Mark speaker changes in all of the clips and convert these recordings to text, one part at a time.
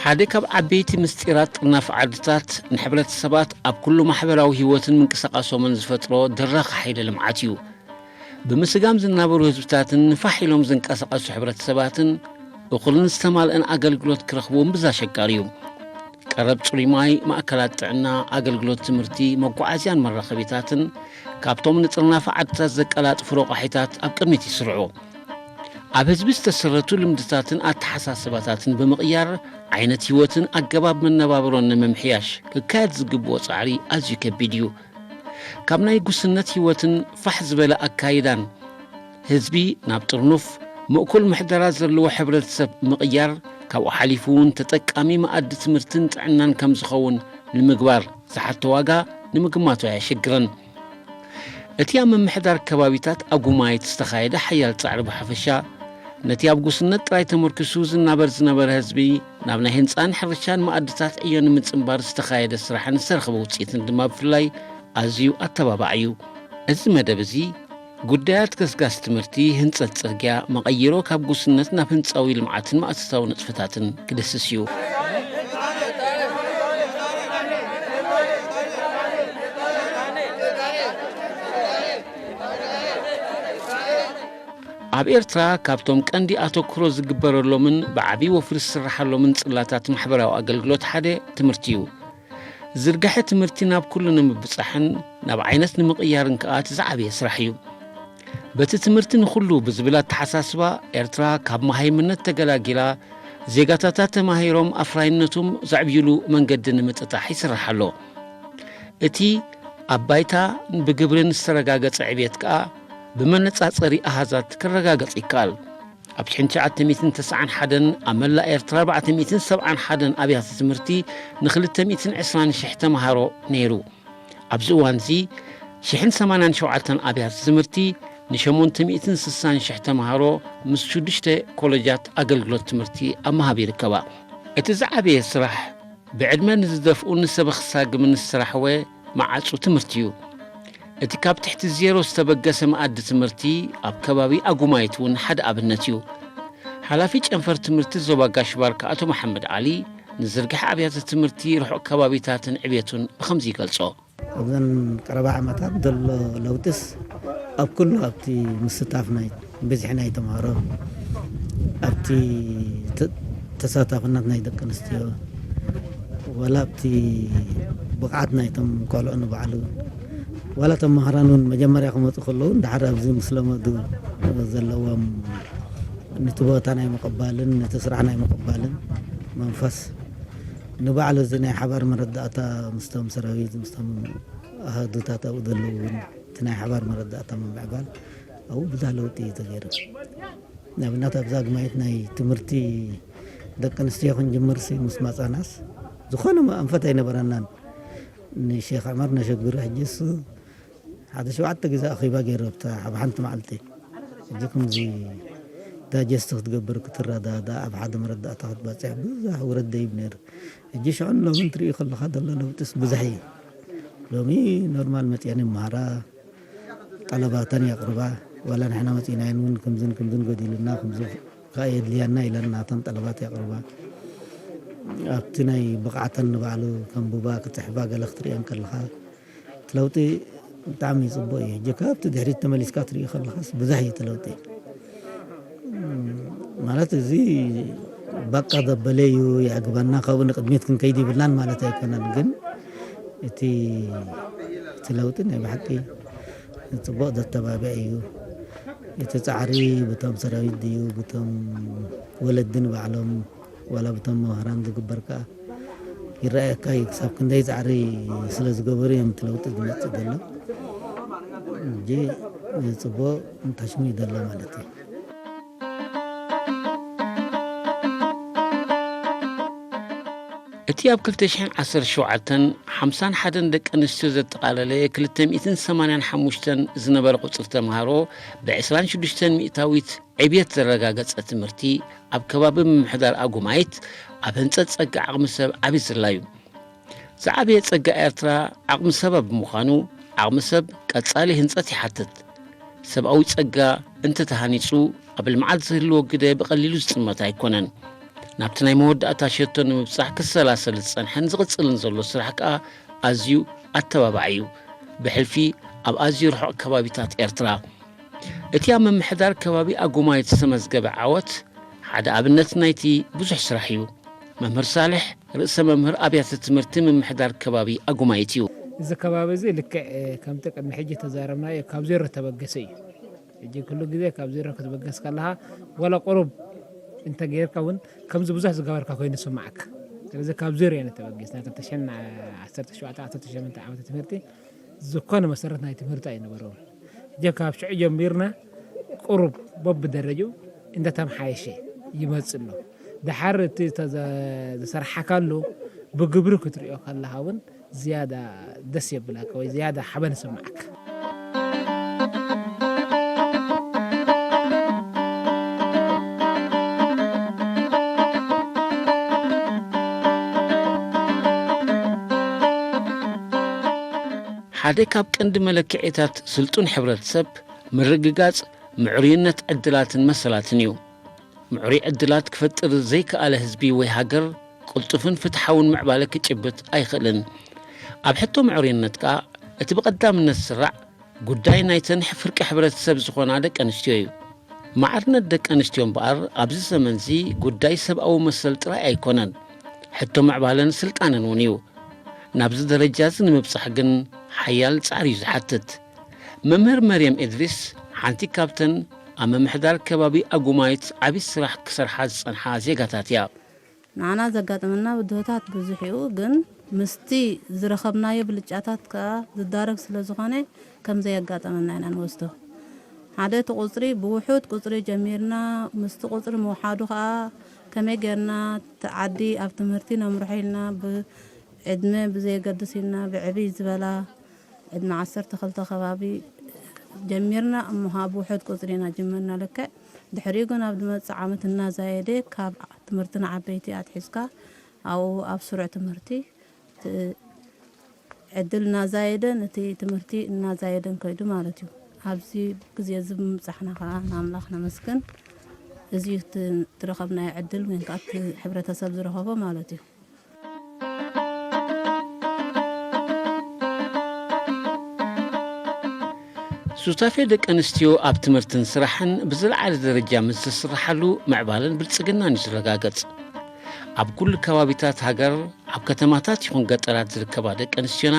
Speaker 1: ሓደ ካብ ዓበይቲ ምስጢራት ጥናፍ ዓድታት ንሕብረት ሰባት ኣብ ኩሉ ማሕበራዊ ህይወትን ምንቅስቓሶምን ዝፈጥሮ ድራኽ ሓይሊ ልምዓት እዩ። ብምስጋም ዝናበሩ ህዝብታትን ፋሕ ኢሎም ዝንቀሳቐሱ ሕብረት ሰባትን እኹልን ዝተማልአን ኣገልግሎት ክረኽቡን ብዛሸጋር እዩ። ቀረብ ጽሩይ ማይ፣ ማእከላት ጥዕና፣ ኣገልግሎት ትምህርቲ፣ መጓዓዝያን መራኸቢታትን ካብቶም ንጥርናፍ ዓድታት ዘቀላጥፉ ረቑሒታት ኣብ ቅድሚት ይስርዑ። ኣብ ህዝቢ ዝተሰረቱ ልምድታትን ኣተሓሳስባታትን ብምቕያር ዓይነት ህይወትን ኣገባብ መነባብሮን ንምምሕያሽ ክካየድ ዝግብኦ ጻዕሪ ኣዝዩ ከቢድ እዩ። ካብ ናይ ጉስነት ህይወትን ፋሕ ዝበለ ኣካይዳን ህዝቢ ናብ ጥርኑፍ ምእኩል ምሕደራት ዘለዎ ሕብረተሰብ ምቕያር ካብኡ ሓሊፉ እውን ተጠቃሚ መኣዲ ትምህርትን ጥዕናን ከም ዝኸውን ንምግባር ዝሓቶ ዋጋ ንምግማቱ ኣየሸግረን። እቲ ኣብ ምምሕዳር ከባቢታት ኣጉማይት ዝተኻየደ ሓያል ጻዕሪ ብሓፈሻ ነቲ ኣብ ጉስነት ጥራይ ተመርኪሱ ዝናበር ዝነበረ ህዝቢ ናብ ናይ ህንፃን ሕርሻን መኣድታት ዕዮ ንምጽምባር ዝተኻየደ ስራሕን ዝተረኸበ ውፅኢትን ድማ ብፍላይ ኣዝዩ ኣተባባዕ እዩ። እዚ መደብ እዚ ጉዳያት ገስጋስ ትምህርቲ፣ ህንፀት ጽርግያ መቐይሮ ካብ ጉስነት ናብ ህንፃዊ ልምዓትን ማእሰሳዊ ንጥፈታትን ክደስስ እዩ። ኣብ ኤርትራ ካብቶም ቀንዲ ኣተኩሮ ዝግበረሎምን ብዓብዪ ወፍሪ ዝስራሓሎምን ጽላታት ማሕበራዊ ኣገልግሎት ሓደ ትምህርቲ እዩ። ዝርጋሐ ትምህርቲ ናብ ኩሉ ንምብጻሕን ናብ ዓይነት ንምቕያርን ከኣ ዝዓበየ ስራሕ እዩ። በቲ ትምህርቲ ንኹሉ ብዝብል ኣተሓሳስባ ኤርትራ ካብ መሃይምነት ተገላጊላ ዜጋታታ ተማሂሮም ኣፍራይነቶም ዘዕብይሉ መንገዲ ንምጥጣሕ ይስራሕ ኣሎ። እቲ ኣብ ባይታ ብግብርን ዝተረጋገጸ ዕብየት ከኣ ብመነጻጸሪ ኣሃዛት ክረጋገጽ ይከኣል። ኣብ 1991 ኣብ መላእ ኤርትራ 471 ኣብያተ ትምህርቲ ን220,000 ተምሃሮ ነይሩ። ኣብዚ እዋን እዚ 187 ኣብያተ ትምህርቲ ን860,000 ተምሃሮ ምስ 6 ኮሌጃት ኣገልግሎት ትምህርቲ ኣብ መሃብ ይርከባ። እቲ ዝዓበየ ስራሕ ብዕድመ ንዝደፍኡ ንሰበ ክሳግም ንዝተራሕወ መዓፁ ትምህርቲ እዩ። እቲ ካብ ትሕቲ ዜሮ ዝተበገሰ መኣዲ ትምህርቲ ኣብ ከባቢ ኣጉማይት እውን ሓደ ኣብነት እዩ። ሓላፊ ጨንፈር ትምህርቲ ዞባ ጋሽባርካ ኣቶ መሐመድ ዓሊ ንዝርግሐ ኣብያተ ትምህርቲ ርሑቕ ከባቢታትን ዕብየቱን ብኸምዚ ይገልጾ።
Speaker 2: ኣብዘን ቀረባ ዓመታት ዘሎ ለውጥስ ኣብ ኩሉ ኣብቲ ምስታፍ ናይ በዚሒ ናይ ተምሃሮ ኣብቲ ተሳታፍነት ናይ ደቂ ኣንስትዮ ወላ ኣብቲ ብቕዓት ናይቶም ቆልዑ ንባዕሉ ወላ ተምሃራን እውን መጀመርያ ክመፁ ከለዉ እንዳሓደ ኣብዚ ምስ ለመዱ ዘለዎም ነቲ ቦታ ናይ ምቕባልን ነቲ ስራሕ ናይ ምቕባልን መንፈስ ንባዕሉ እዚ ናይ ሓባር መረዳእታ ምስቶም ሰራዊት ምስቶም ኣሃዱታት ኣብኡ ዘለዉ እውን እቲ ናይ ሓባር መረዳእታ ምምዕባል ኣብኡ ብዙሕ ለውጢ እዩ ተገይሩ። ንኣብነት ኣብዛ ግማይት ናይ ትምህርቲ ደቂ ኣንስትዮ ክንጅምር ምስ መፃናስ ዝኾነ ኣንፈት ኣይነበረናን። ንሼክ ዕመር ነሸግሩ ሕጂስ ሓደ 7 ግዜ ኣኺባ ገይረብታ ኣብ ሓንቲ መዓልቲ ሕጂ ከምዚ ዳጀስት ክትገብር ክትረዳዳ ኣብ ሓደ መረዳእታ ክትበፅሕ ብዙሕ ውረድ ደይብ ነይሩ። ሕጂ ሽዑን ሎሚ ትሪኢ ከለኻ ዘሎ ለውጥስ ብዙሕ እዩ። ሎሚ ኖርማል መፅአን ይመሃራ ጠለባተን የቕርባ ወላ ንሕና መፂናየን እውን ከምዝን ጎዲልና ከምዚ የድልያና ኢለና እተን ጠለባት የቕርባ ኣብቲ ናይ ብቕዓተን ንባዕሉ ከምቡባ ክትሕባ ገለ ክትሪአን ከለኻ እቲ ለውጢ ብጣዕሚ ጽቡቕ እዩ። ሕጂ ካብቲ ድሕሪት ተመሊስካ ትሪኢ ከለኻስ ብዙሕ እዩ እቲ ለውጢ ማለት እዚ በቃ ዘበለ እዩ ይዕግበና ካብኡ ንቅድሚት ክንከይድ ይብልናን ማለት ኣይኮነን። ግን እቲ ለውጢ ናይ ብሓቂ ጽቡቕ ዘተባብዕ እዩ። እቲ ፃዕሪ በቶም ሰራዊት ድዩ በቶም ወለዲ ንባዕሎም ወላ በቶም መምህራን ዝግበር ከዓ ይረአየካ እዩ። ክሳብ ክንደይ ፃዕሪ ስለ ዝገበሩ እዮም እቲ ለውጢ ዝመፅእ ዘሎ እንጂ ጽቡቕ እንታሽሙ እዩ ዘሎ ማለት እዩ።
Speaker 1: እቲ ኣብ 2017 51 ደቂ ኣንስትዮ ዘጠቓለለ 285 ዝነበረ ቁፅሪ ተምሃሮ ብ26 ሚእታዊት ዕብየት ዘረጋገፀ ትምህርቲ ኣብ ከባቢ ምምሕዳር ኣጉማይት ኣብ ህንፀት ጸጋ ዓቕሚ ሰብ ዓብዪ ዝላ እዩ። ዝዓበየ ጸጋ ኤርትራ ዓቕሚ ሰብ ብምዃኑ ዓቕሚ ሰብ ቀጻሊ ህንፀት ይሓትት። ሰብኣዊ ጸጋ እንተተሃኒጹ ኣብ ልምዓት ዝህልዎ ግደ ብቐሊሉ ዝጽመት ኣይኮነን። ናብቲ ናይ መወዳእታ ሸቶ ንምብጻሕ ክሰላሰል ዝጸንሐን ዝቕጽልን ዘሎ ስራሕ ከዓ ኣዝዩ ኣተባባዕ እዩ ብሕልፊ ኣብ ኣዝዩ ርሑቕ ከባቢታት ኤርትራ እቲ ኣብ ምምሕዳር ከባቢ ኣጉማይት ዝተመዝገበ ዓወት ሓደ ኣብነት ናይቲ ብዙሕ ስራሕ እዩ መምህር ሳልሕ ርእሰ መምህር ኣብያተ ትምህርቲ ምምሕዳር ከባቢ ኣጉማይት እዩ
Speaker 3: እዚ ከባቢ እዚ ልክዕ ከምቲ ቅድሚ ሕጂ ተዛረብናዮ ካብ ዜሮ ተበገሰ እዩ ሕጂ ኩሉ ግዜ ካብ ዜሮ ክትበገስ ከለኻ ወላ ቁሩብ እንተ ጌርካ እውን ከምዚ ብዙሕ ዝገበርካ ኮይኑ ስማዓካ ስለዚ ካብ ዜሮ እየ ተበጊስና 2017 ዓመተ ትምህርቲ ዝኾነ መሰረት ናይ ትምህርቲ ኣይነበረውን ሕጂ ካብ ሽዑ ጀሚርና ቁሩብ በብደረጅኡ እንዳተምሓየሸ ይመጽእ ኣሎ ድሓር እቲ ዝሰርሓካሉ ብግብሪ ክትሪኦ ከለኻ እውን ዝያዳ ደስ የብላካ ወይ ዝያዳ ሓበን ስማዓካ ሓደ ካብ ቀንዲ መለክዒታት ስልጡን ሕብረተሰብ ምርግጋጽ ምዕሩይነት ዕድላትን መሰላትን እዩ ምዕሩይ ዕድላት ክፈጥር ዘይከኣለ ህዝቢ ወይ ሃገር ቁልጡፍን ፍትሓውን ምዕባለ ክጭብጥ ኣይኽእልን ኣብ ሕቶ ምዕሩይነት ከዓ እቲ ብቐዳምነት ዝስራዕ ጉዳይ ናይተን ፍርቂ ሕብረተሰብ ዝኾና ደቂ ኣንስትዮ እዩ ማዕርነት ደቂ ኣንስትዮ እምበኣር ኣብዚ ዘመን እዚ ጉዳይ ሰብኣዊ መሰል ጥራይ ኣይኮነን ሕቶ ምዕባለን ስልጣንን እውን እዩ ናብዚ ደረጃ እዚ ንምብጻሕ ግን ሓያል ጻዕሪ እዩ ዝሓትት መምህር መርየም ኢድሪስ ሓንቲ ካብተን ኣብ ምምሕዳር ከባቢ ኣጉማይት ዓብይ ስራሕ ክሰርሓ ዝጸንሓ ዜጋታት እያ
Speaker 4: ንዓና ዘጋጥመና ብድሆታት ብዙሕ እዩ ግን ምስቲ ዝረኸብናዮ ብልጫታት ከዓ ዝዳረግ ስለ ዝኾነ ከምዘየጋጠመና ኢና ንወስዶ ሓደ እቲ ቁፅሪ ብውሑድ ቁፅሪ ጀሚርና ምስቲ ቁፅሪ ምውሓዱ ከዓ ከመይ ጌርና ዓዲ ኣብ ትምህርቲ ነምርሖ ኢልና ብዕድመ ብዘየገድስ ኢልና ብዕብይ ዝበላ ዕድመ 12 ከባቢ ጀሚርና እሞሃ ብውሑድ ቁፅሪ ኢና ጀመርና ልክዕ ድሕሪኡ ግን ኣብ ዝመፅእ ዓመት እናዛየደ ካብ ትምህርትና ዓበይቲ ኣትሒዝካ ኣብኡ ኣብ ስሩዕ ትምህርቲ ዕድል እናዛየደን እቲ ትምህርቲ እናዛየደን ከይዱ ማለት እዩ ኣብዚ ግዜ እዚ ብምብፃሕና ከዓ ንኣምላኽ ነመስግን እዚ ትረኸብናዮ ዕድል ወይ ከዓ እቲ ሕብረተሰብ ዝረኸቦ ማለት እዩ
Speaker 1: ሱታፌ ደቂ ኣንስትዮ ኣብ ትምህርትን ስራሕን ብዝለዓለ ደረጃ ምስ ዝስራሓሉ ምዕባለን ብልጽግናን እዩ ዝረጋገጽ ኣብ ኩሉ ከባቢታት ሃገር ኣብ ከተማታት ይኹን ገጠራት ዝርከባ ደቂ ኣንስትዮና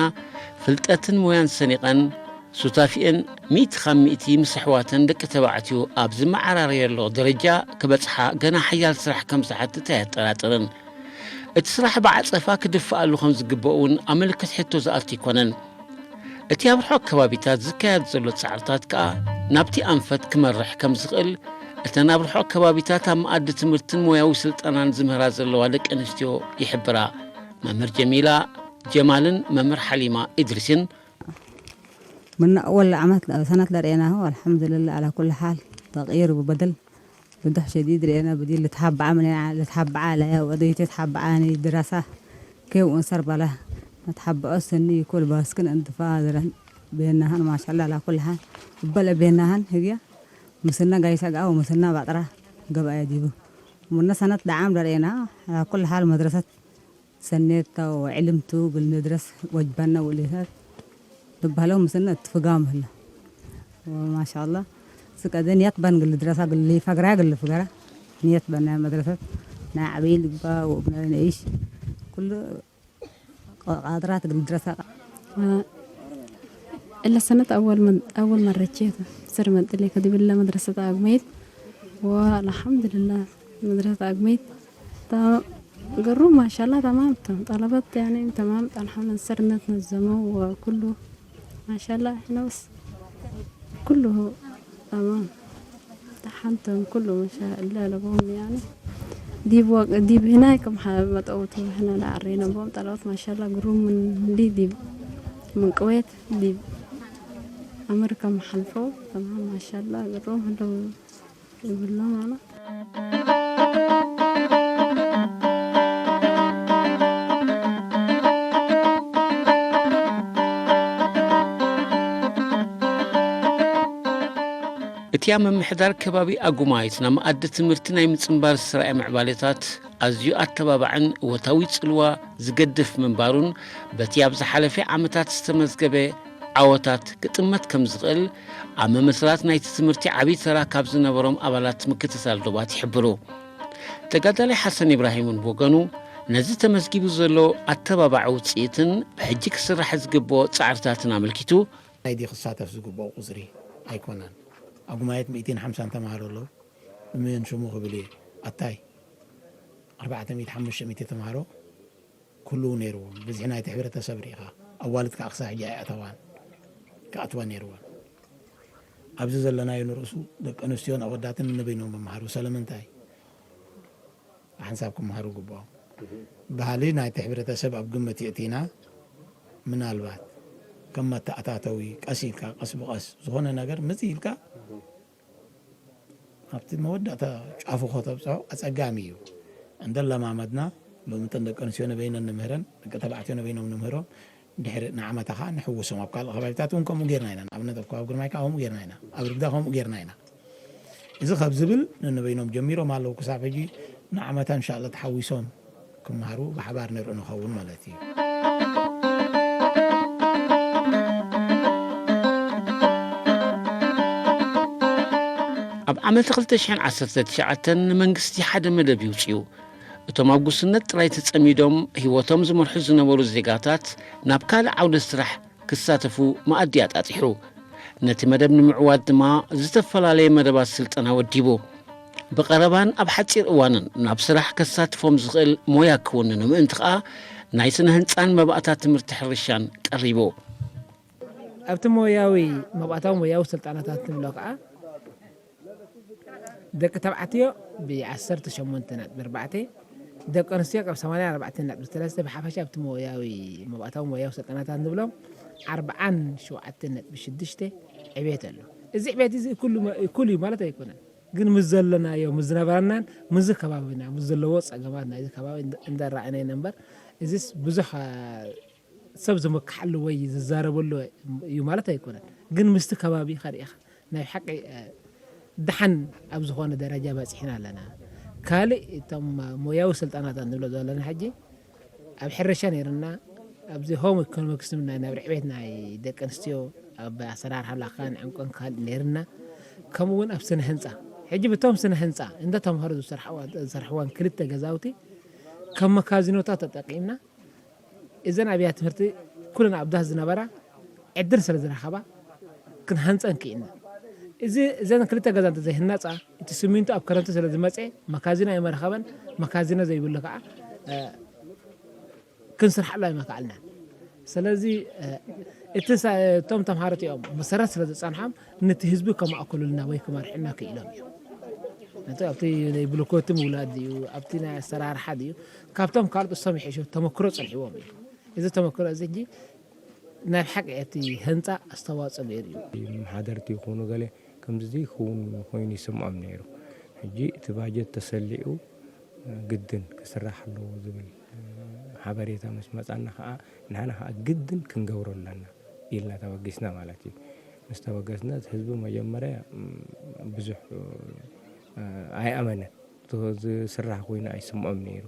Speaker 1: ፍልጠትን ሞያን ሰኒቐን ሱታፊአን 100 ምስ ኣሕዋተን ደቂ ተባዕትዮ ኣብ ዝመዓራረየሎ ደረጃ ክበጽሓ ገና ሓያል ስራሕ ከም ዝሓትት ኣየጠራጥርን እቲ ስራሕ ብዓጸፋ ክድፍኣሉ ከም ዝግብኦ እውን ኣመልክት ሕቶ ዝኣቱ ይኮነን እቲ ኣብ ርሑቕ ከባቢታት ዝካየድ ዘሎ ጻዕርታት ከዓ ናብቲ ኣንፈት ክመርሕ ከም ዝኽእል እተን ኣብ ርሑቕ ከባቢታት ኣብ መኣዲ ትምህርትን ሞያዊ ስልጠናን ዝምህራ ዘለዋ ደቂ ኣንስትዮ ይሕብራ መምህር ጀሚላ ጀማልን መምህር ሓሊማ ኢድሪስን
Speaker 5: من أول عملت سنة لريناه والحمد لله على كل حال تغيير وبدل بدح شديد رينا بدي اللي تحب عملي اللي تحب عليا وقضيت تحب عني دراسة كيف أنصر بله تحب أصلني كل باسكن انتفاضة بينهن ما شاء الله على كل حال بلا بينهن هي مسنا جايسة أو مسنا بعطرة قبل يجيبه من سنة لعام لرينا على كل حال مدرسة سنيت وعلمته بالمدرسة وجبنا واللي دبهلهم مسنا تفقام هلا وما شاء الله سكادين يتبان قل الدراسة قل لي فقرة قل فقرة نيت بنا مدرسة نعبيل بقى وبنعيش كل قادرات قل الدراسة
Speaker 6: إلا سنة أول مرة جيت صار مدلي كدي بالله مدرسة أقميت والحمد لله مدرسة أقميت قروا ما شاء الله تمام طلبت يعني تمام الحمد لله صرنا نتنظموا وكله ما شاء الله احنا بس كله تمام تحنتم كله ما شاء الله لبهم يعني ديب هناك محمد أوتو هنا لا عرينا بهم طلبت ما شاء الله قروا من ديب من الكويت ديب أمريكا محلفو تمام ما شاء الله قروا هلو يقول لهم أنا እቲ ኣብ ምምሕዳር ከባቢ ኣጉማይት ናብ መኣዲ ትምህርቲ ናይ ምጽንባር ስራዕ ምዕባለታት
Speaker 3: ኣዝዩ ኣተባባዕን ወታዊ ጽልዋ ዝገድፍ ምንባሩን በቲ ኣብ ዝሓለፈ ዓመታት ዝተመዝገበ ዓወታት ክጥመት ከም ዝኽእል ኣብ መመስላት ናይቲ ትምህርቲ ዓብዪ ተራ ካብ ዝነበሮም ኣባላት ምክትታል ዶባት ይሕብሩ። ተጋዳላይ ሓሰን ኢብራሂምን ብወገኑ ነዚ ተመዝጊቡ ዘሎ ኣተባባዕ ውፅኢትን ብሕጂ ክስራሕ ዝግብኦ ጻዕርታትን ኣመልኪቱ
Speaker 7: ናይዲ ክሳተፍ ዝግብኦ ቁፅሪ ኣይኮነን ኣብ ጉማየት 250 ተምሃሮ ኣለዉ ምን ሽሙ ክብል እየ ኣታይ 400-500 ተምሃሮ ኩሉ ነይርዎም ብዝሒ ናይቲ ሕብረተሰብ ሪኢኻ ኣዋልድካ ክሳብ ሕጂ ኣይኣተዋን ክኣትዋ ነይርዎን ኣብዚ ዘለናዮ ንርእሱ ደቂ ኣንስትዮን ኣወዳትን ንበይኖም መምሃሩ ስለምንታይ ሓንሳብ ክመሃሩ ግብኦም ባህሊ ናይቲ ሕብረተሰብ ኣብ ግምት የእቲና ምናልባት ከም መተኣታተዊ ቀስ ኢልካ ቀስ ብቐስ ዝኾነ ነገር ምፅ ኢልካ ኣብቲ መወዳእታ ጫፉ ከተብፅሖ ኣፀጋሚ እዩ እንደለማመድና ሎሚ ደቂ ኣንስትዮ ነበይነን ንምህረን ደቂ ተባዕትዮ ነበይኖም ንምህሮም ድሕሪ ንዓመታ ከዓ ንሕውሶም ኣብ ካልእ ከባቢታት እውን ከምኡ ጌርና ኢና ንኣብነት ኣብ ከባቢ ግርማይካ ከምኡ ጌርና ኢና ኣብ ርግዳ ከምኡ ጌርና ኢና እዚ ካብ ዝብል ንንበይኖም ጀሚሮም ኣለዉ ክሳብ ሕጂ ንዓመታ እንሻላ ተሓዊሶም ክመሃሩ ብሓባር ንርኢ ንኸውን ማለት እዩ
Speaker 3: ኣብ ዓመት 2019 ንመንግስቲ ሓደ መደብ ይውፅዩ እቶም ኣብ ጉስነት ጥራይ ተጸሚዶም ህይወቶም ዝመርሑ ዝነበሩ ዜጋታት ናብ ካልእ ዓውደ ስራሕ ክሳተፉ መኣዲ ኣጣጢሑ ነቲ መደብ ንምዕዋድ ድማ ዝተፈላለየ መደባት ስልጠና ወዲቡ ብቐረባን ኣብ ሓፂር እዋንን ናብ ስራሕ ከሳትፎም ዝኽእል ሞያ ክውንኑ ምእንቲ ከዓ ናይ ስነ ህንፃን መባእታት ትምህርቲ ሕርሻን ቀሪቡ
Speaker 8: ኣብቲ ሞያዊ መባእታዊ ሞያዊ ስልጠናታት ንብሎ ከዓ ደቂ ተባዕትዮ ብ18.4 ደቂ ኣንስትዮ ካብ 84.3 ብሓፈሻ ኣብቲ ሞያዊ መባእታዊ ሞያዊ ስልጠናታት ንብሎም 47.6 ዕቤት ኣሎ እዚ ዕቤት እዚ ኩሉ እዩ ማለት ኣይኮነን ግን ምስ ዘለናዮ ምስ ዝነበረናን ምስ ከባቢና ምስ ዘለዎ ፀገማት ናይዚ ከባቢ እንዳረኣይና ነበር እዚስ ብዙሕ ሰብ ዝመካሓሉ ወይ ዝዛረበሉ እዩ ማለት ኣይኮነን ግን ምስቲ ከባቢ ኸሪኢኻ ናይ ሓቂ ድሓን ኣብ ዝኾነ ደረጃ በፂሕና ኣለና ካልእ እቶም ሞያዊ ስልጠናታት ንብሎ ዘለና ሕጂ ኣብ ሕርሻ ነይርና ኣብዚ ሆም ኢኮኖሚክስ ናይ ናብ ዕቤት ናይ ደቂ ኣንስትዮ ኣብ ኣሰራርሓ ላኻን ዕንቆን ካልእ ነይርና ከምኡ እውን ኣብ ስነ ህንፃ ሕጂ በቶም ስነ ህንፃ እንዳተምሃሩ ዝሰርሕዋን ክልተ ገዛውቲ ከም መካዚኖታት ተጠቂምና እዘን ኣብያተ ትምህርቲ ኩለን ኣብ ዳስ ዝነበራ ዕድል ስለ ዝረኸባ ክንሃንፀን ክኢልና እዘን ክልተ ገዛ እንተዘይህናፃ እቲ ስሚንቶ ኣብ ክረምቲ ስለ ዝመፀ መካዚና ኣይመረኸበን መካዚና ዘይብሉ ከዓ ክንስርሓሉ ኣይመካኣልናን ስለዚ እቲ እቶም ተምሃሮ እቲኦም መሰረት ስለ ዝፀንሖም ነቲ ህዝቢ ከማእከሉልና ወይ ከመርሑና ክኢሎም እዮም ነቲ ኣብቲ ናይ ብሎኮት ምውላድ እዩ ኣብቲ ናይ ኣሰራርሓ እዩ ካብቶም ካልኦት እሶም ይሕሹ ተመክሮ ፀኒሕዎም እዩ እዚ ተመክሮ እዚ ሕጂ ናብ ሓቂ እቲ ህንፃ ኣስተዋፅኦ ገይሩ እዩ
Speaker 9: ሓደርቲ ይኹኑ ገለ ከምዚ ይኸውን ኮይኑ ይስምዖም ነይሩ ሕጂ እቲ ባጀት ተሰሊዑ ግድን ክስራሕ ኣለዎ ዝብል ሓበሬታ ምስ መፃና ከዓ ንሕና ከዓ ግድን ክንገብሮ ኣለና ኢልና ተበጊስና ማለት እዩ ምስ ተበገስና ህዝቢ መጀመርያ ብዙሕ ኣይኣመነን ዝስራሕ ኮይኑ ኣይስምዖም ነይሩ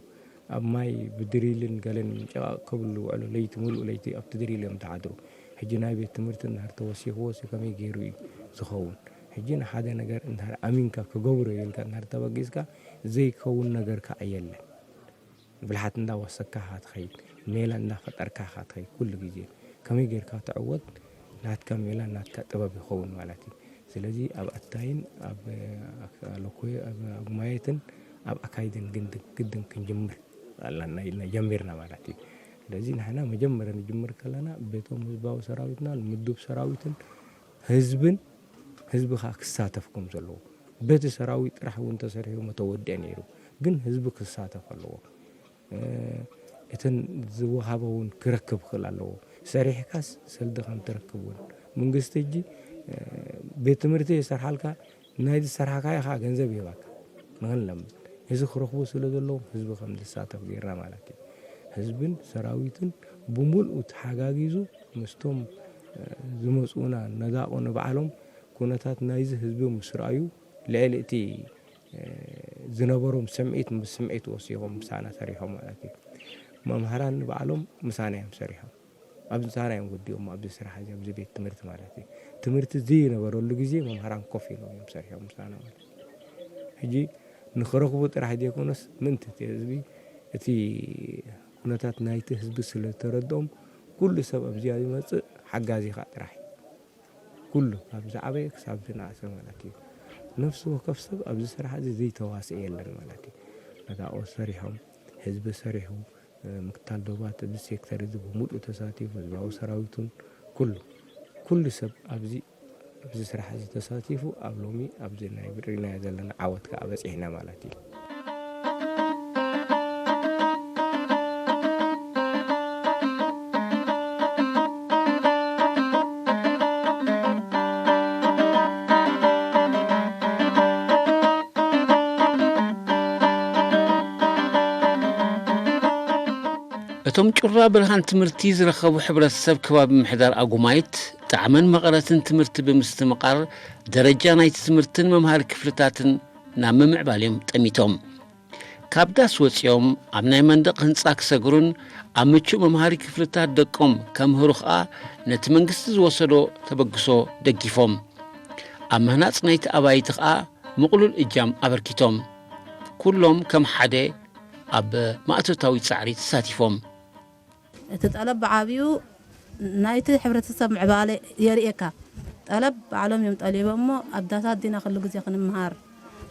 Speaker 9: ኣብ ማይ ብድሪልን ገለን ጨቓቕ ክብሉ ውዕሉ ለይቲ ሙሉእ ለይቲ ኣብቲ ድሪል እዮም ተሓድሩ ሕጂ ናይ ቤት ትምህርቲ እንድሕር ተወሲኽዎ ከመይ ገይሩ እዩ ዝኸውን ሕጂ ንሓደ ነገር እንድሕር ኣሚንካ ክገብሮ ኢልካ እንድሕር ተበጊስካ ዘይከውን ነገር ከዓ የለን ብልሓት እንዳወሰካ ኻ ትኸይድ ሜላ እንዳፈጠርካ ኻ ትኸይድ ኩሉ ግዜ ከመይ ጌርካ ትዕወት ናትካ ሜላ ናትካ ጥበብ ይኸውን ማለት እዩ ስለዚ ኣብ ኣታይን ኣብ ለኮይ ኣብ ጉማየትን ኣብ ኣካይድን ግድን ክንጅምር ኣለና ኢልና ጀሚርና ማለት እዩ ስለዚ ንሕና መጀመርያ ንጅምር ከለና ቤቶም ህዝባዊ ሰራዊትና ምዱብ ሰራዊትን ህዝብን ህዝቢ ከዓ ክሳተፍኩም ዘለዎ በቲ ሰራዊት ጥራሕ እውን ተሰሪሑ መተወድአ ነይሩ ግን ህዝቢ ክሳተፍ ኣለዎ እተን ዝወሃበ እውን ክረክብ ክእል ኣለዎ ሰሪሕካስ ሰልዲ ከም ትረክብውን መንግስቲ ሕጂ ቤት ትምህርቲ የሰርሓልካ ናይዚ ዝሰርሓካዮ ከዓ ገንዘብ ይህባካ ንክንለምድ እዚ ክረኽቡ ስለ ዘለዎም ህዝቢ ከም ዝሳተፍ ገይርና ማለት እዩ ህዝብን ሰራዊትን ብሙልኡ ተሓጋጊዙ ምስቶም ዝመፁና ነዳቑ ንባዕሎም ኩነታት ናይዚ ህዝቢ ምስ ረኣዩ ልዕሊ እቲ ዝነበሮም ስምዒት ምስ ስምዒት ወሲኾም ምሳና ሰሪሖም ማለት እዩ መምሃራን በዓሎም ምሳና እዮም ሰሪሖም ኣብዚ ምሳና እዮም ወዲኦም ኣብዚ ስራሕ እዚ ኣብዚ ቤት ትምህርቲ ማለት እዩ ትምህርቲ ዝነበረሉ ግዜ መምሃራን ኮፍ ኢሎም እዮም ሰሪሖም ምሳና ማለት እዩ ሕጂ ንኽረኽቡ ጥራሕ ዘይኮነስ ምንቲ ህዝቢ እቲ ኩነታት ናይቲ ህዝቢ ስለተረድኦም ኩሉ ሰብ ኣብዚኣ ይመፅእ ሓጋዚ ኢኻ ጥራሕ ኩሉ ካብ ዝዓበየ ክሳብ ዝነኣሰ ማለት እዩ ነፍሲ ወከፍ ሰብ ኣብዚ ስራሕ እዚ ዘይተዋስእ የለን ማለት እዩ ነታኦ ሰሪሖም ህዝቢ ሰሪሑ ምክታል ዶባት እዚ ሴክተር እዚ ብሙሉእ ተሳቲፉ ህዝባዊ ሰራዊቱን ኩሉ ሰብ ኣብዚ ስራሕ እዚ ተሳቲፉ ኣብ ሎሚ ኣብዚ ናይ ብሪናዮ ዘለና ዓወት ከዓ በፂሕና ማለት እዩ
Speaker 3: እቶም ጩራ ብርሃን ትምህርቲ ዝረኸቡ ሕብረተሰብ ከባቢ ምሕዳር ኣጉማይት ጣዕመን መቐረትን ትምህርቲ ብምስትምቓር ደረጃ ናይቲ ትምህርትን መምሃሪ ክፍልታትን ናብ ምምዕባል እዮም ጠሚቶም ካብ ዳስ ወፂኦም ኣብ ናይ መንደቕ ህንፃ ክሰግሩን ኣብ ምቹእ መምሃሪ ክፍልታት ደቆም ከምህሩ ከዓ ነቲ መንግስቲ ዝወሰዶ ተበግሶ ደጊፎም ኣብ ምህናፅ ናይቲ ኣባይቲ ከዓ ምቕሉል እጃም ኣበርኪቶም ኩሎም ከም ሓደ ኣብ ማእቶታዊ ፃዕሪ ተሳቲፎም
Speaker 4: እቲ ጠለብ ብዓብዩ ናይቲ ሕብረተሰብ ምዕባለ የርእየካ ጠለብ ባዕሎም እዮም ጠሊቦሞ ኣብ ዳታት ዲና ኩሉ ግዜ ክንምሃር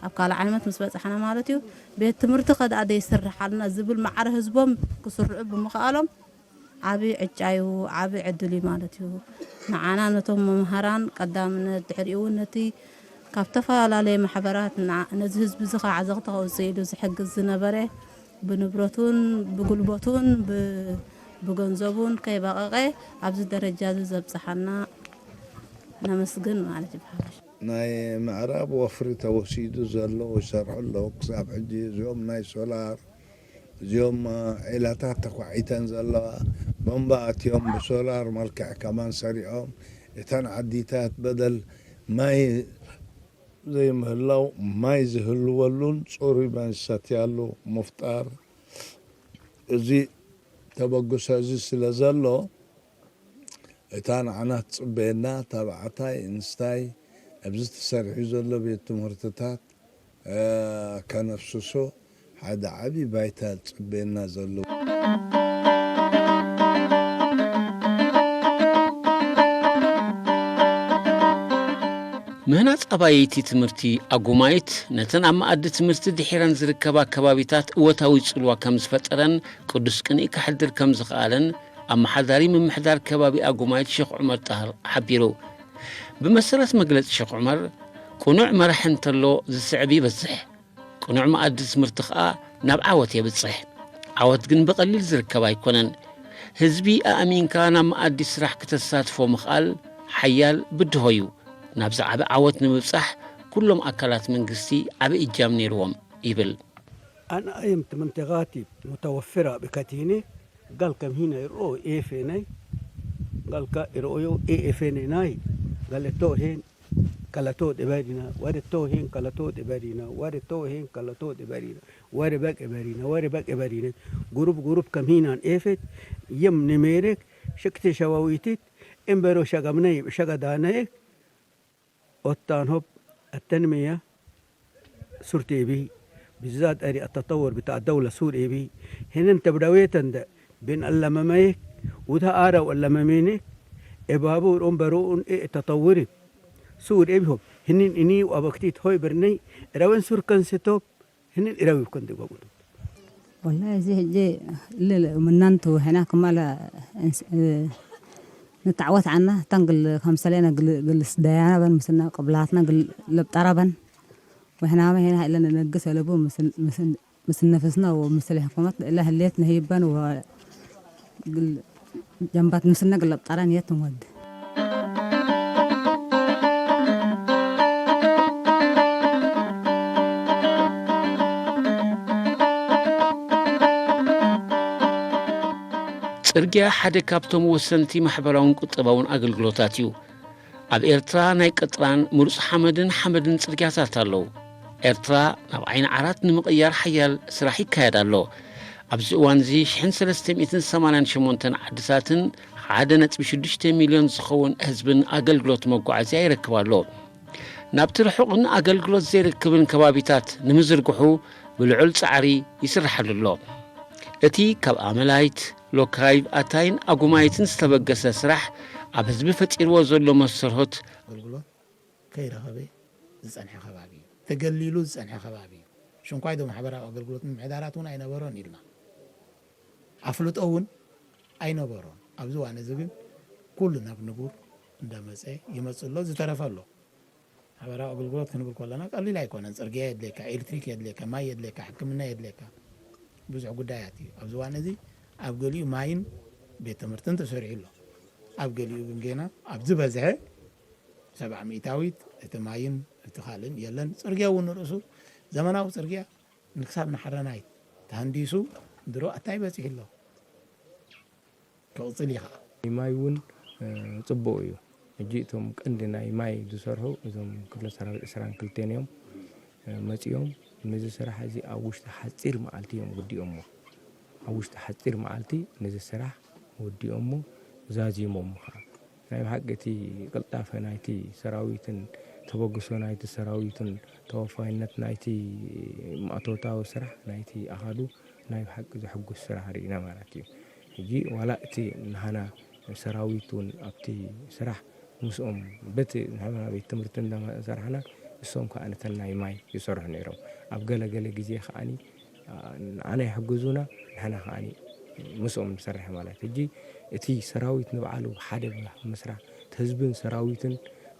Speaker 4: ኣብ ካልእ ዓመት ምስ በፅሓና ማለት እዩ ቤት ትምህርቲ ከዳ ደይስርሓልና ዝብል ማዕረ ህዝቦም ክስርዑ ብምኽኣሎም ዓብዪ ዕጫዩ ዓብዪ ዕድል እዩ ማለት እዩ ንዓና ነቶም መምሃራን ቀዳምነት ድሕሪኡ እውን ነቲ ካብ ተፈላለየ ማሕበራት ነዚ ህዝቢ እዚ ከዓ ዓዘቕቲ ከውፅእ ኢሉ ዝሕግዝ ዝነበረ ብንብረቱን ብጉልበቱን ብገንዘቡን ከይበቐቐ ኣብዚ ደረጃ እዚ ዘብፅሓና ነመስግን ማለት ይበሃል
Speaker 10: ናይ ምዕራብ ወፍሪ ተወሲዱ ዘሎ ይሰርሑ ኣለዉ ክሳብ ሕጂ እዚኦም ናይ ሶላር እዚኦም ዒላታት ተኳዒተን ዘለዋ ቦምባ ኣትዮም ብሶላር መልክዕ ከማን ሰሪዖም እተን ዓዲታት በደል ማይ ዘይምህላው ማይ ዝህልወሉን ፅሩይ ማይ ዝሰትያሉ ምፍጣር እዚ ተበግሶ እዚ ስለ ዘሎ እታ ንዓና ትፅበየና ተባዕታይ እንስታይ ኣብዚ ተሰሪሑ ዘሎ ቤት ትምህርትታት ከነፍስሶ ሓደ ዓብዪ ባይታ ዝፅበየና ዘሎ
Speaker 3: ምህናፅ ኣባይቲ ትምህርቲ ኣጉማይት ነተን ኣብ መኣዲ ትምህርቲ ድሒረን ዝርከባ ከባቢታት እወታዊ ፅልዋ ከም ዝፈጠረን ቅዱስ ቅንኢ ክሕድር ከም ዝኽኣለን ኣመሓዳሪ ምምሕዳር ከባቢ ኣጉማይት ሼክ ዑመር ጣህር ሓቢሩ ብመሰረት መግለፂ ሼክ ዑመር ቁኑዕ መራሒ እንተሎ ዝስዕብ ይበዝሕ ቁኑዕ መኣዲ ትምህርቲ ከዓ ናብ ዓወት የብፅሕ ዓወት ግን ብቐሊል ዝርከብ ኣይኮነን ህዝቢ ኣእሚንካ ናብ መኣዲ ስራሕ ክተሳትፎ ምኽኣል ሓያል ብድሆ እዩ نابز عبء عوت نمبصح كلهم أكلات من قصتي عبء إجام نيروهم يبل
Speaker 11: أنا أيمت منطقاتي متوفرة بكتيني قال كم هنا يرؤو إيه فيني قال كا يرؤو إيه فيني ناي قال تو هين كلاتو دبارينا وارد تو هين كلاتو دبارينا وارد تو هين كلاتو دبارينا وارد باك إبارينا وارد باك إبارينا جروب كم هنا إيه يم نميرك شكت شواويتت إمبرو شغمني شغداني أتان هب التنمية سورتي بي بالذات أري التطور بتاع الدولة سوري بي هنا تبدويتن ده بين اللماميك وده آرا واللمامينك إبابور أمبرون إيه تطوري سور إبهم هنن إني وأبكتيت هوي برني روين سور كان ستوب هنن إراوي كنت بقول
Speaker 5: والله زي جي من ننتو هناك مالا نتعوت عنه تنقل 5 لينا قل سدايانا بن مثلنا قبلاتنا قل لبطربن وهنا هنا إلا ننقص لبو مثل نفسنا ومثل حكومتنا إلا هليتنا هيبان وقل جنبات مثلنا قل لبطران يتمود
Speaker 3: ጽርግያ ሓደ ካብቶም ወሰንቲ ማሕበራውን ቁጠባውን ኣገልግሎታት እዩ ኣብ ኤርትራ ናይ ቀጥራን ምሩፅ ሓመድን ጽርግያታት ኣለዉ ኤርትራ ናብ ዓይኒ ዓራት ንምቕያር ሓያል ስራሕ ይካየድ ኣሎ ኣብዚ እዋን እዚ 1388 ዓድሳትን 1.6 ሚልዮን ዝኸውን ህዝብን ኣገልግሎት መጓዓዝያ ይረክብ ኣሎ ናብቲ ርሑቕን ኣገልግሎት ዘይረክብን ከባቢታት ንምዝርግሑ ብልዑል ጻዕሪ ይስርሐሉ ኣሎ እቲ ካብ ኣመላይት ሎካይብ ኣታይን ኣጉማይትን ዝተበገሰ ስራሕ ኣብ ህዝቢ ፈጢርዎ ዘሎ መሰርሖት
Speaker 7: ኣገልግሎት ከይረኸበ ዝጸንሐ ከባቢ እዩ ተገሊሉ ዝጸንሐ ከባቢ እዩ ሽንኳይ ዶ ማሕበራዊ ኣገልግሎት ምምሕዳራት እውን ኣይነበሮን ኢልና ኣፍልጦ እውን ኣይነበሮን ኣብዚ ዋነ እዚ ግን ኩሉ ናብ ንቡር እንዳመፀ ይመፅሎ ዝተረፈሎ ማሕበራዊ ኣገልግሎት ክንብል ከለና ቀሊል ኣይኮነን ፅርግያ የድልየካ ኤሌክትሪክ የድልየካ ማይ የድልየካ ሕክምና የድልየካ ብዙሕ ጉዳያት እዩ ኣብዚ ዋነ እዚ ኣብ ገሊኡ ማይን ቤት ትምህርትን ተሰሪዑ ኣሎ ኣብ ገሊኡ ግን ጌና ኣብ ዝበዝሐ 700ዊት እቲ ማይን እቲ ካልእን የለን ፅርግያ እውን ንርእሱ ዘመናዊ ፅርግያ ንክሳብ ናሓረናይት ተሃንዲሱ ድሮ ኣታይ በፂሕ ኣሎ ክቕፅል ኢኻ
Speaker 9: ማይ እውን ጽቡቕ እዩ ሕጂ እቶም ቀንዲ ናይ ማይ ዝሰርሑ እዞም 222 እዮም መፂኦም ነዚ ስራሕ እዚ ኣብ ውሽጢ ሓፂር መዓልቲ እዮም ወዲኦሞ ኣብ ውሽጢ ሓፂር መዓልቲ ነዚ ስራሕ ወዲኦሞ ዛዚሞም ከዓ ናይ ሓቂ እቲ ቅልጣፈ ናይቲ ሰራዊትን ተበግሶ ናይቲ ሰራዊትን ተወፋይነት ናይቲ ማእቶታዊ ስራሕ ናይቲ ኣኻዱ ናይ ሓቂ ዘሕጉስ ስራሕ ርኢና ማለት እዩ ሕጂ ዋላ እቲ ንሃና ሰራዊቱን ኣብቲ ስራሕ ምስኦም በቲ ንሕና ቤት ትምህርቲ እንዳሰርሕና እሶም ከዓ ነተን ናይ ማይ ይሰርሑ ነይሮም ኣብ ገለገለ ግዜ ከዓኒ ኣነ ይሕግዙና ንሕና ከዓኒ ምስኦም ንሰርሕ ማለት ሕጂ እቲ ሰራዊት ንባዕሉ ሓደ መስራሕ ህዝብን ሰራዊትን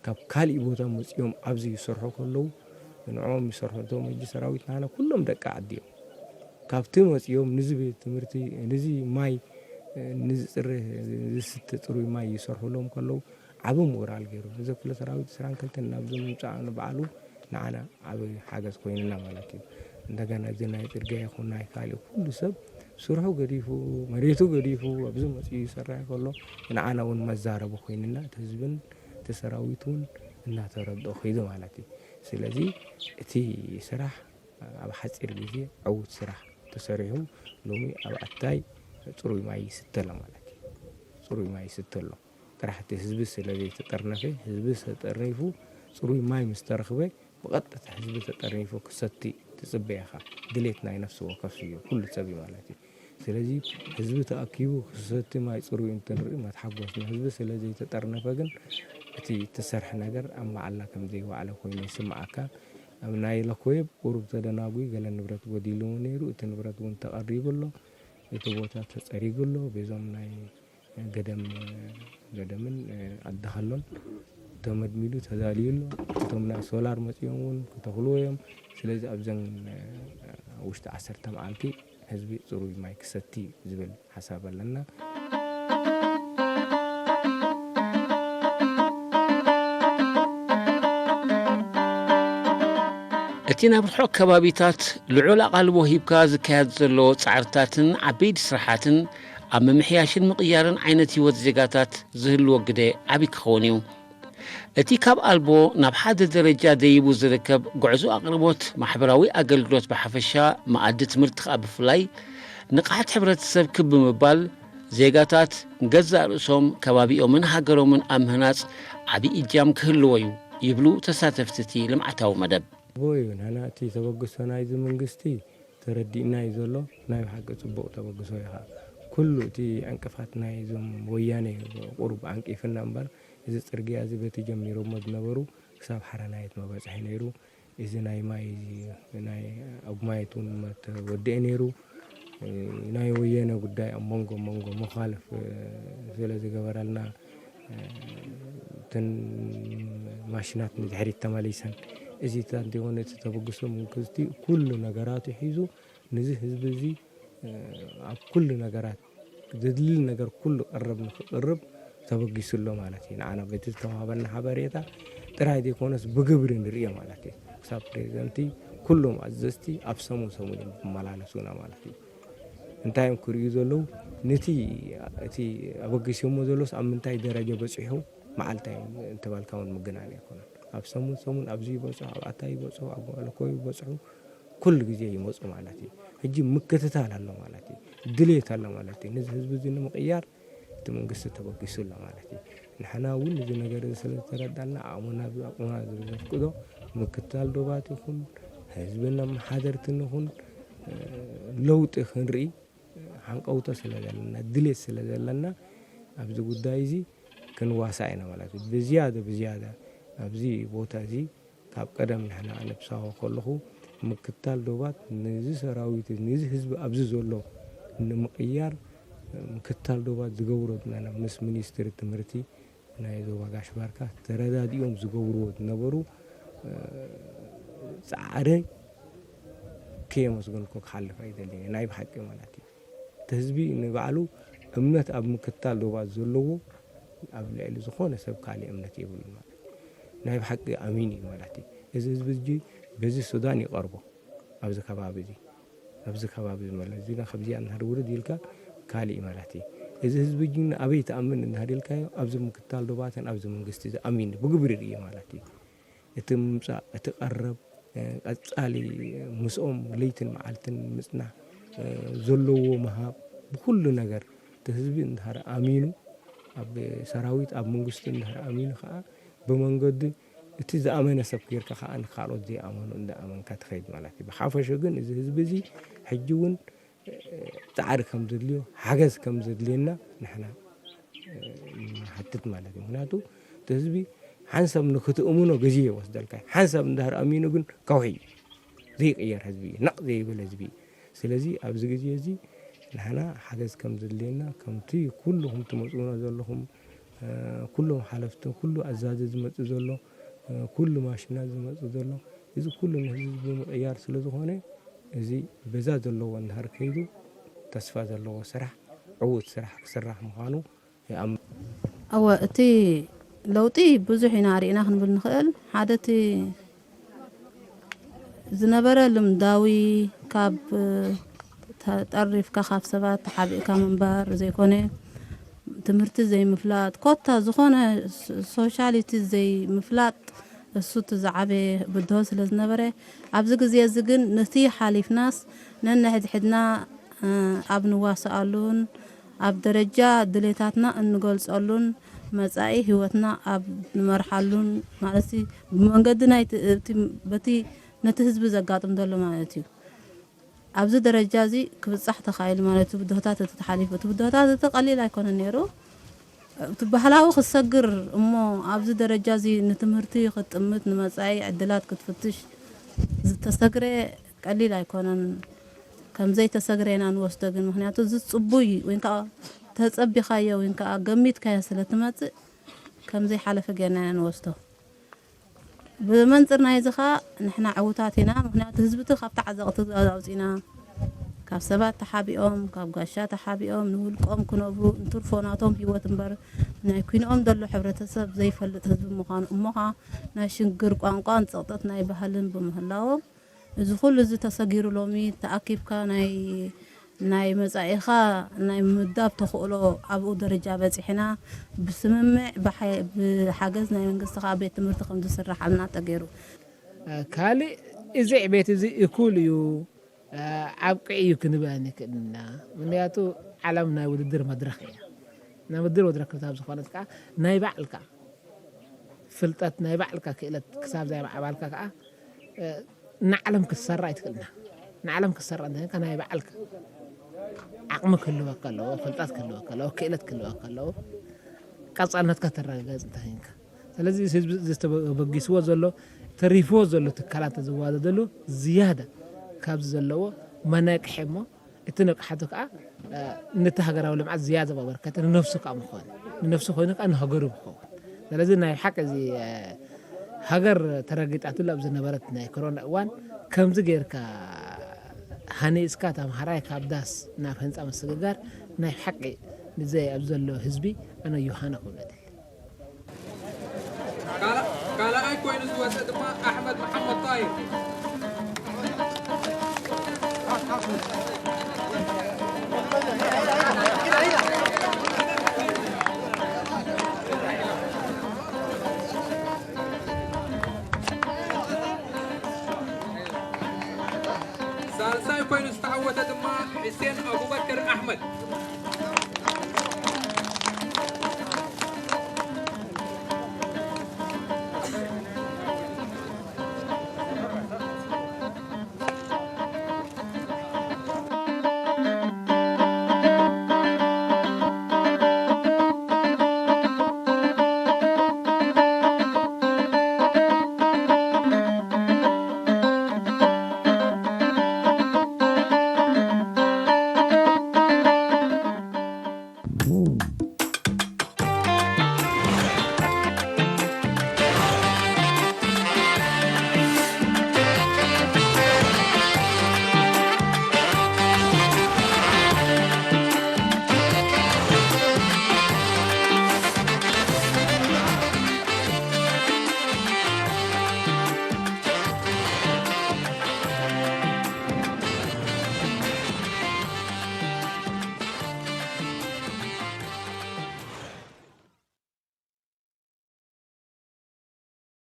Speaker 9: ካብ ካሊእ ቦታ መፂኦም ኣብዚ ይሰርሑ ከለዉ ንዖም ይሰርሑ እቶም ሕጂ ሰራዊት ንሃና ኩሎም ደቂ ዓዲ እዮም ካብቲ መፂኦም ንዚ ቤት ትምህርቲ ንዚ ማይ ንዚ ፅርህ ዝስተ ፅሩይ ማይ ይሰርሑሎም ከለዉ ዓብ ሞራል ገይሩ እዚ ኩሉ ሰራዊት 22 ናብዚ ምምፃእ ንባዕሉ ንዓና ዓብ ሓገዝ ኮይኑና ማለት እዩ እንደገና እዚ ናይ ፅርግያ ይኹን ናይ ካሊእ ኩሉ ሰብ ስርሑ ገዲፉ መሬቱ ገዲፉ ኣብዚ መፅኡ ይሰርሕ ከሎ ንዓና እውን መዛረቡ ኮይኑና እቲ ህዝብን እቲ ሰራዊት እውን እናተረድኦ ኸይዱ ማለት እዩ ስለዚ እቲ ስራሕ ኣብ ሓፂር ግዜ ዕዉት ስራሕ ተሰሪሑ ሎሚ ኣብ ኣታይ ፅሩይ ማይ ይስተሎ ማለት እዩ ፅሩይ ማይ ይስተሎ ጥራሕቲ ህዝቢ ስለዘይ ተጠርነፈ ህዝቢ ተጠርኒፉ ፅሩይ ማይ ምስ ተረኽበ ብቐጥታ ህዝቢ ተጠርኒፉ ክሰቲ ትፅበያኻ ድሌት ናይ ነፍሲ ወከፍ እዩ ኩሉ ሰብ ማለት እዩ ስለዚ ህዝቢ ተኣኪቡ ክሰቲ ማይ ፅሩይ እንትንርኢ መትሓጎስና ህዝቢ ስለዘይ ተጠርነፈ ግን እቲ ትሰርሕ ነገር ኣብ መዓልና ከምዘይ ዋዕለ ኮይኑ ይስማዓካ ኣብ ናይ ለኮየብ ቁሩብ ተደናጉይ ገለ ንብረት ጎዲሉ ነይሩ እቲ ንብረት እውን ተቐሪቡሎ እቲ ቦታ ተፀሪጉሎ በዞም ናይ ገደምን ኣዳኸሎን ተመድሚሉ ተዳልዩሎ እቶም ናይ ሶላር መፂኦም እውን ክተኽልዎ እዮም ስለዚ ኣብዘን ውሽጢ 10 መዓልቲ ህዝቢ ፅሩይ ማይ ክሰቲ ዝብል ሓሳብ ኣለና
Speaker 3: እቲ ናብ ርሑቕ ከባቢታት ልዑል ኣቓልቦ ሂብካ ዝካየድ ዘሎ ጻዕርታትን ዓበይቲ ስራሓትን ኣብ ምምሕያሽን ምቕያርን ዓይነት ህይወት ዜጋታት ዝህልዎ ግደ ዓብዪ ክኸውን እዩ እቲ ካብ ኣልቦ ናብ ሓደ ደረጃ ደይቡ ዝርከብ ጉዕዞ ኣቕርቦት ማሕበራዊ ኣገልግሎት ብሓፈሻ መኣዲ ትምህርቲ ከዓ ብፍላይ ንቕሓት ሕብረተሰብ ክብ ምባል ዜጋታት ገዛእ ርእሶም ከባቢኦምን ሃገሮምን ኣብ ምህናፅ ዓብዪ እጃም ክህልዎ እዩ ይብሉ ተሳተፍቲ እቲ ልምዓታዊ መደብ
Speaker 9: ቦዩ ንሕና እቲ ተበግሶ ናይዚ መንግስቲ ተረዲእና እዩ ዘሎ ናይ ሓቂ ፅቡቕ ተበግሶ ኢኻ ኩሉ እቲ ዕንቅፋት ናይ እዞም ወያነ ቁሩብ ዓንቂፍና እምበር እዚ ፅርግያ እዚ በቲ ጀሚሮሞ ዝነበሩ ክሳብ ሓረናየት መበፅሒ ነይሩ እዚ ናይ ማይ ናይ ኣጉማየት እውን ተወዲአ ነይሩ ናይ ወያነ ጉዳይ ኣብ መንጎ መኻልፍ ስለ ዝገበረልና እተን ማሽናት ንድሕሪት ተመሊሰን እዚ እንተይኮነ እቲ ተበግሶ መንግስቲ ኩሉ ነገራቱ ሒዙ ነዚ ህዝቢ እዚ ኣብ ኩሉ ነገራት ዘድልል ነገር ኩሉ ቀረብ ንክቅርብ ተበጊሱሎ ማለት እዩ ንዓና በቲ ዝተዋሃበና ሓበሬታ ጥራይ ዘይኮነስ ብግብሪ ንሪኦ ማለት እዩ ክሳብ ፕሬዚደንቲ ኩሎም ኣዘዝቲ ኣብ ሰሙን ዝመላለሱና ማለት እዩ እንታይ እዮም ክርእዩ ዘለዉ ነቲ እቲ ኣበጊሶሞ ዘሎስ ኣብ ምንታይ ደረጃ በፂሑ መዓልታይ እንተባልካ እውን ምግናን ኣይኮነን أب سمون أبزي بوصو أب أتاي بوصو أب لكوي بوصو كل جزء يموصو مالتي هجي مكتتال الله مالتي دليت الله مالتي نز حزب زين مقيار تمنقص تبقيسو الله مالتي نحنا ول زي نجار سلتردنا عمنا بأقونا زبكدو مكتال دوبات يكون حزبنا محاضرة نكون لوط خنري حنقوته سلازلنا دليت سلازلنا أبزو قدايزي كن واسعنا مالتي بزيادة أبزي بوتازي كاب قدم نحنا نبصاو كله مكتال دوبات نزي سراويت نزي حزب أبزي زولو نمقيار مكتال دوبات زغورود نانا مس مينستر تمرتي نايزو باغاش باركا ترداديوم زغورود نبرو صعري كيمس غنكو خالف ايدلي نايب حق مالتي تحزبي نبعلو امنت اب مكتال دوبات زلو اب لعل زخونه سب كالي امنت يبل نايب حق اميني مالتي اذا حزب جي بزي السودان يقربو ابز كبابي مالتي زينا خبزي انهار ورد يلكا كالي مالتي إذا حزب جينا أبي تأمن إنهار يلكا أبز مكتال دوباتن أبز منقستي أمين بقبري مالتي يتم أتقرب أتقالي مسؤوم ليتن معلتن مسنا زلو مهاب بكل نجار تحزبي إنهار أمينو أب سراويت أب منقستي إنهار أمين خا بمنقد تيز أمانة سبكير كخا أن خالو زي أمانو إن أمان كتخيد مالتي بخافة شجن إذا حزب زي حجون تعرف كم زدليو حجز كم زدلينا نحنا حتت مالتي هناتو تحزبي حنسب نخت أمونه جزية وصدلك حنسب ندهر أمينو جن كوحي ذيك إيار حزبي نقضي بالحزبي سلزي أبز جزية زي نحنا حجز كم زدلينا كم تي كلهم تمسؤولون زلهم كلهم حلفتهم كله أزاز زمت زلوا كل ماشينات زمت زلوا إذا كلهم حزب إيار سلزو هونه زي بزاد الله ونهار كيدو تصفى الله سرح عود سرح مخانو يا أم
Speaker 4: أو تي لو تي بزح نارينا خن بالنخل حادتي زنبرة لمداوي كاب تعرف كخاف سبات حبي كمنبر زي كونه تمرت زي مفلات كوتا زخونة سوشياليتي زي مفلات الصوت زعبي بدوس لزنبرة عبزق زي زقن نتي حالف ناس ننهد حدنا أبن واسألون أب درجة دليتاتنا نقول سألون مسائي هوتنا أب مرحلون مالسي بمنقدنا بتي نتهزب زقاتم دولو مالتيو أبز درجة زي كبصح تخيل مالتو بدهتات تتحالف بدهتات تقليل يكون النيرو تبهلاو خسقر أمو أبز درجة زي نتمرتي خطمت نمسائي عدلات كتفتش تسقري قليل يكون كم زي تسقرينا نوستقن مخنياتو زي صبوي وينكا تتصبي خايا وينكا قميت كايا سلتمات كم زي حالة جانا نوستو بمنظرنا يزخا نحنا عوتاتنا مخنياتو هزبتو خاب تعزق تزاوزينا كاب سبات تحابيهم كاب قاشات تحابيهم نقولكم كنوبرو نترفوناتهم هيوت مبر نايكوينهم دلو حبرتسب زي فلت هزب مخان أمها ناشنقر قانقان سقطت ناي بحلن بمهلاهم إذا كل زي تسجير لومي تأكيد كان ناي مزايخا ناي مداب تخلو أبو درجة بس إحنا بسمع بحاجز ناي من قصة بيت مرتقم تسرح لنا تغيرو
Speaker 8: كالي إذا بيت إذا يقول يو عبقي يكنباني كنا منياتو علمنا ودير مدرخية نبدر ودرك كتاب زخانة كا ناي بعلك فلتت ناي بعلك كيلت كتاب زي بعلك كا نعلم كسر يتكلنا نعلم كسر عندنا كان يبعلك عقم كله وكله فلتات كله وكله كيلت كله وكله قصانت كترغاز انتهينك ስለዚህ ዝተበጊስዎ ዘሎ ተሪፍዎ ዘሎ ትካላት ዝዋደደሉ ዝያዳ ካብ ዘለዎ መናቅሕሞ እቲ ነቅሓቱ ከዓ ነቲ ሃገራዊ ልምዓት ዝያዳ በበርከተ ንነፍሱ ከዓ ምኾነ ንነፍሱ ኮይኑ ከዓ ንሃገሩ ምኾነ ስለዚህ ናይ ሓቂ እዚ ሃገር ተረጊጣትሉ ኣብ ዝነበረት ናይ ኮሮና እዋን ከምዚ ጌርካ ሃኒስካ ተምሃራይ ካብ ዳስ ናብ ህንፃ መስግጋር ናይ ሓቂ ንዘይ ኣብ ዘሎ ህዝቢ ኣነ ዮሃና ክብለድ
Speaker 12: قال أي كوين زوجة دم أحمد محمد طاير سالساي كوين استعوت دما حسين أبو بكر أحمد